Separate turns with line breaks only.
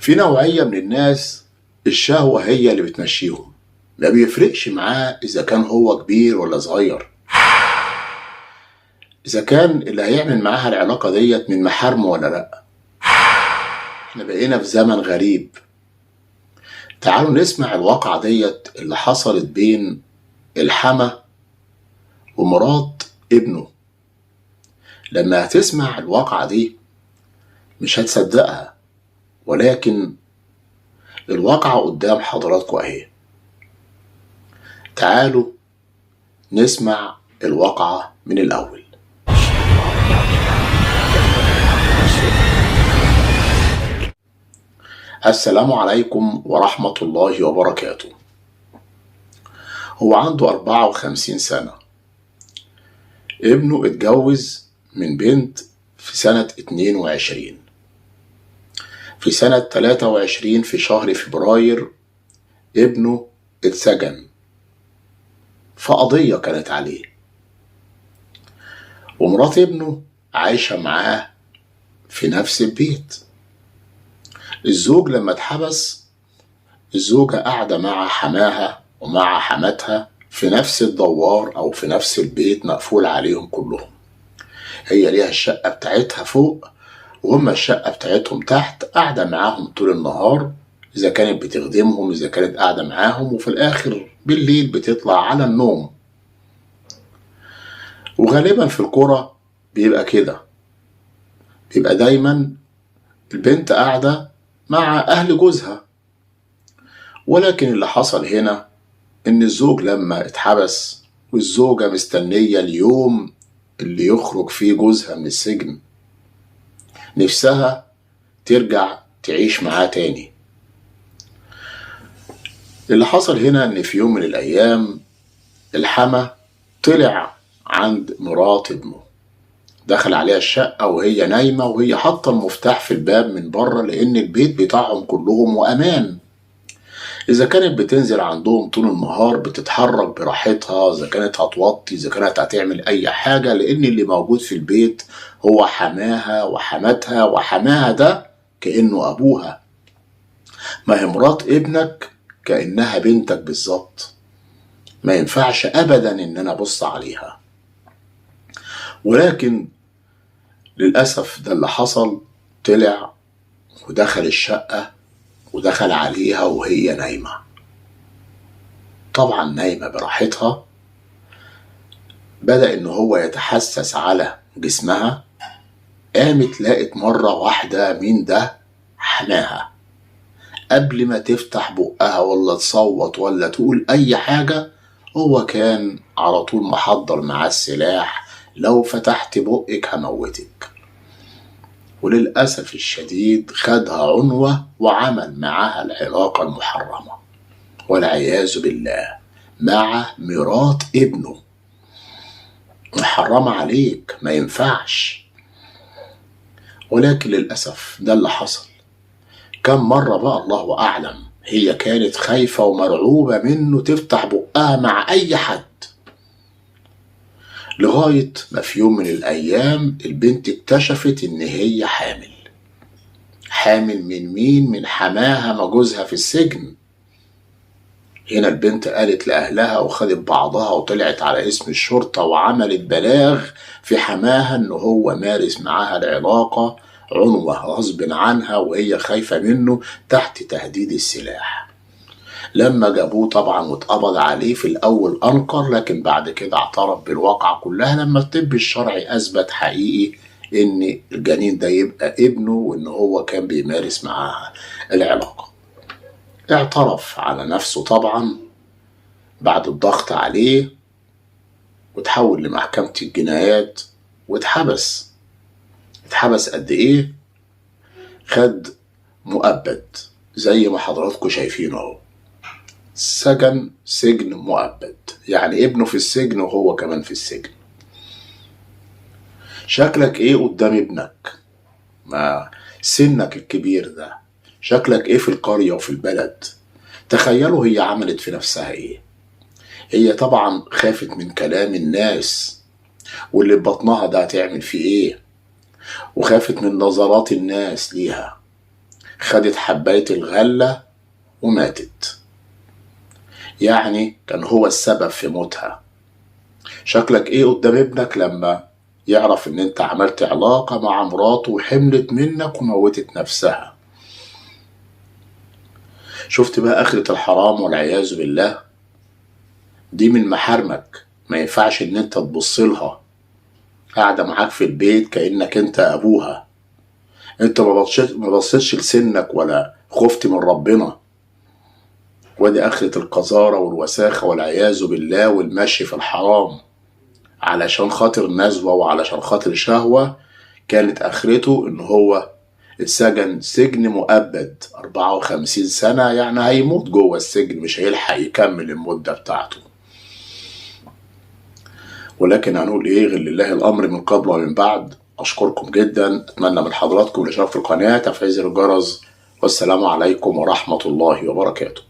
في نوعية من الناس الشهوة هي اللي بتمشيهم، ما بيفرقش معاه إذا كان هو كبير ولا صغير، إذا كان اللي هيعمل معاها العلاقة ديت من محارمه ولا لأ. احنا بقينا في زمن غريب. تعالوا نسمع الواقعة ديت اللي حصلت بين الحما ومرات ابنه. لما هتسمع الواقعة دي مش هتصدقها، ولكن الواقعة قدام حضراتكم اهي. تعالوا نسمع الواقعة من الأول. السلام عليكم ورحمة الله وبركاته. هو عنده 54 سنة. ابنه اتجوز من بنت في سنة 22. في سنة 23 في شهر فبراير ابنه اتسجن في قضية كانت عليه، ومرات ابنه عايشة معاه في نفس البيت. الزوج لما اتحبس، الزوجة قاعدة مع حماها ومع حماتها في نفس الدوار أو في نفس البيت مقفول عليهم كلهم. هي ليها الشقة بتاعتها فوق وهم الشقة بتاعتهم تحت، قاعدة معاهم طول النهار، إذا كانت بتخدمهم إذا كانت قاعدة معاهم، وفي الآخر بالليل بتطلع على النوم. وغالبا في القرى بيبقى كده، بيبقى دايما البنت قاعدة مع أهل جوزها. ولكن اللي حصل هنا إن الزوج لما اتحبس والزوجة مستنية اليوم اللي يخرج فيه جوزها من السجن، نفسها ترجع تعيش معاه تاني. اللي حصل هنا إن في يوم من الأيام الحما طلع عند مرات ابنه، دخل عليها الشقة وهي نايمة وهي حاطة المفتاح في الباب من بره، لأن البيت بتاعهم كلهم وأمان. إذا كانت بتنزل عندهم طول النهار بتتحرك براحتها، إذا كانت هتوطي إذا كانت هتعمل أي حاجة، لأن اللي موجود في البيت هو حماها وحماتها، وحماها ده كأنه أبوها. ما هي مرات ابنك كأنها بنتك بالظبط، ما ينفعش أبدا إن أنا أبص عليها. ولكن للأسف ده اللي حصل، طلع ودخل الشقة ودخل عليها وهي نايمة، طبعا نايمة براحتها. بدأ إن هو يتحسس على جسمها، قامت لقت مرة واحدة مين ده؟ حماها. قبل ما تفتح بقها ولا تصوت ولا تقول أي حاجة، هو كان على طول محضر معاه السلاح، لو فتحت بقك هموتك. وللأسف الشديد خدها عنوة وعمل معها العلاقة المحرمة والعياذ بالله مع مرات ابنه. محرمة عليك، ما ينفعش. ولكن للأسف ده اللي حصل. كم مرة بقى الله أعلم هي كانت خايفة ومرعوبة منه تفتح بقها مع أي حد، لغاية ما في يوم من الأيام البنت اكتشفت إن هي حامل. حامل من مين؟ من حماها، ما جوزها في السجن. هنا البنت قالت لأهلها وخدت بعضها وطلعت على اسم الشرطة وعملت بلاغ في حماها إن هو مارس معاها العلاقة عنوة غصب عنها وهي خايفة منه تحت تهديد السلاح. لما جابوه طبعا واتقبض عليه، في الأول أنكر، لكن بعد كده اعترف بالواقعة كلها لما الطب الشرعي أثبت حقيقي إن الجنين ده يبقى ابنه وإن هو كان بيمارس معاها العلاقة. اعترف على نفسه طبعا بعد الضغط عليه، وتحول لمحكمة الجنايات واتحبس. اتحبس قد ايه؟ خد مؤبد زي ما حضراتكم شايفين اهو، سجن مؤبد، يعني ابنه في السجن وهو كمان في السجن. شكلك ايه قدام ابنك؟ ما سنك الكبير ده شكلك ايه في القرية وفي البلد؟ تخيلوا هي عملت في نفسها ايه. هي طبعا خافت من كلام الناس، واللي ببطنها ده هتعمل فيه ايه، وخافت من نظرات الناس ليها. خدت حباية الغلة وماتت، يعني كان هو السبب في موتها. شكلك ايه قدام ابنك لما يعرف ان انت عملت علاقة مع مراته وحملت منك وموتت نفسها؟ شفت بقى آخرة الحرام والعياذ بالله؟ دي من محارمك، ما ينفعش ان انت تبصلها قاعدة معاك في البيت كأنك انت ابوها. انت ما بصيتش لسنك ولا خفت من ربنا. ودي آخرة القذارة والوساخة والعياذ بالله والمشي في الحرام علشان خاطر نزوة وعلشان خاطر شهوة. كانت آخرته إن هو اتسجن سجن مؤبد 54 سنة، يعني هيموت جوه السجن، مش هيلحق يكمل المدة بتاعته. ولكن هنقول إيه، غير لله الأمر من قبل ومن بعد. أشكركم جدا، أتمنى من حضراتكم الاشتراك في القناة، تفعيل زر الجرس، والسلام عليكم ورحمة الله وبركاته.